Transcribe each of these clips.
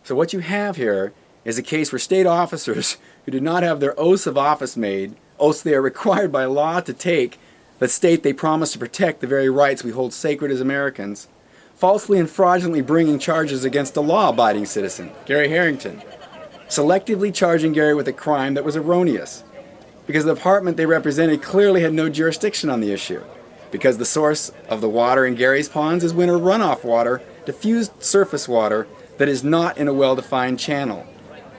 So what you have here is a case where state officers who did not have their oaths of office made, oaths they are required by law to take, that state they promise to protect the very rights we hold sacred as Americans, falsely and fraudulently bringing charges against a law-abiding citizen, Gary Harrington, selectively charging Gary with a crime that was erroneous, because the department they represented clearly had no jurisdiction on the issue, because the source of the water in Gary's ponds is winter runoff water, diffused surface water that is not in a well-defined channel,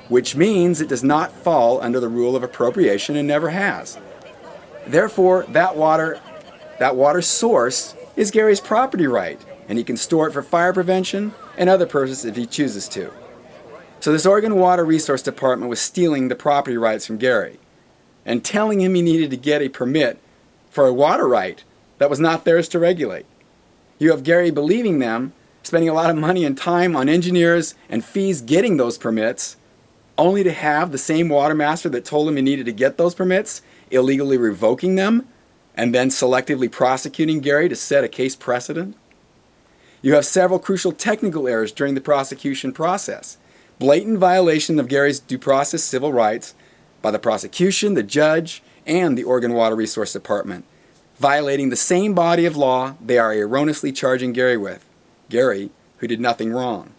which means it does not fall under the rule of appropriation and never has. Therefore, that water source is Gary's property right, and he can store it for fire prevention and other purposes if he chooses to. So this Oregon Water Resource Department was stealing the property rights from Gary and telling him he needed to get a permit for a water right that was not theirs to regulate. You have Gary believing them, spending a lot of money and time on engineers and fees getting those permits, only to have the same water master that told him he needed to get those permits illegally revoking them and then selectively prosecuting Gary to set a case precedent. You have several crucial technical errors during the prosecution process. Blatant violation of Gary's due process civil rights by the prosecution, the judge, and the Oregon Water Resource Department, violating the same body of law they are erroneously charging Gary with. Gary, who did nothing wrong.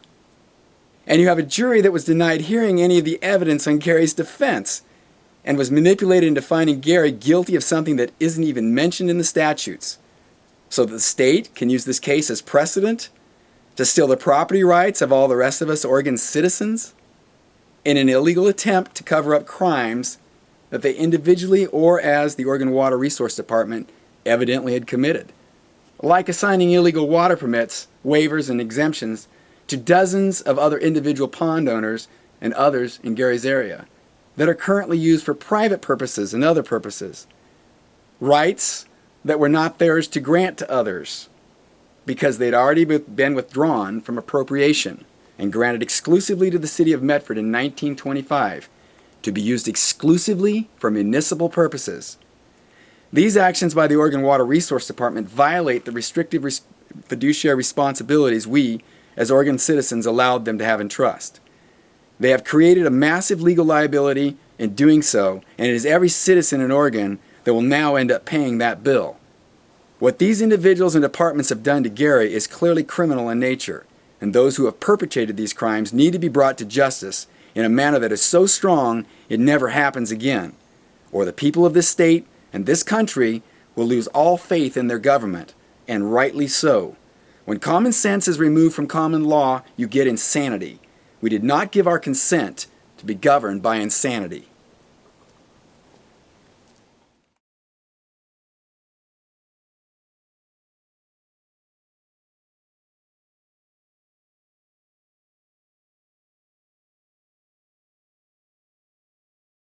And you have a jury that was denied hearing any of the evidence on Gary's defense and was manipulated into finding Gary guilty of something that isn't even mentioned in the statutes, so that the state can use this case as precedent to steal the property rights of all the rest of us Oregon citizens in an illegal attempt to cover up crimes that they individually or as the Oregon Water Resource Department evidently had committed, like assigning illegal water permits, waivers, and exemptions to dozens of other individual pond owners and others in Gary's area that are currently used for private purposes and other purposes. Rights that were not theirs to grant to others because they'd already been withdrawn from appropriation and granted exclusively to the city of Medford in 1925 to be used exclusively for municipal purposes. These actions by the Oregon Water Resource Department violate the restrictive fiduciary responsibilities we, as Oregon citizens, allowed them to have in trust. They have created a massive legal liability in doing so, and it is every citizen in Oregon that will now end up paying that bill. What these individuals and departments have done to Gary is clearly criminal in nature, and those who have perpetrated these crimes need to be brought to justice in a manner that is so strong it never happens again, or the people of this state and this country will lose all faith in their government, and rightly so. When common sense is removed from common law, you get insanity. We did not give our consent to be governed by insanity.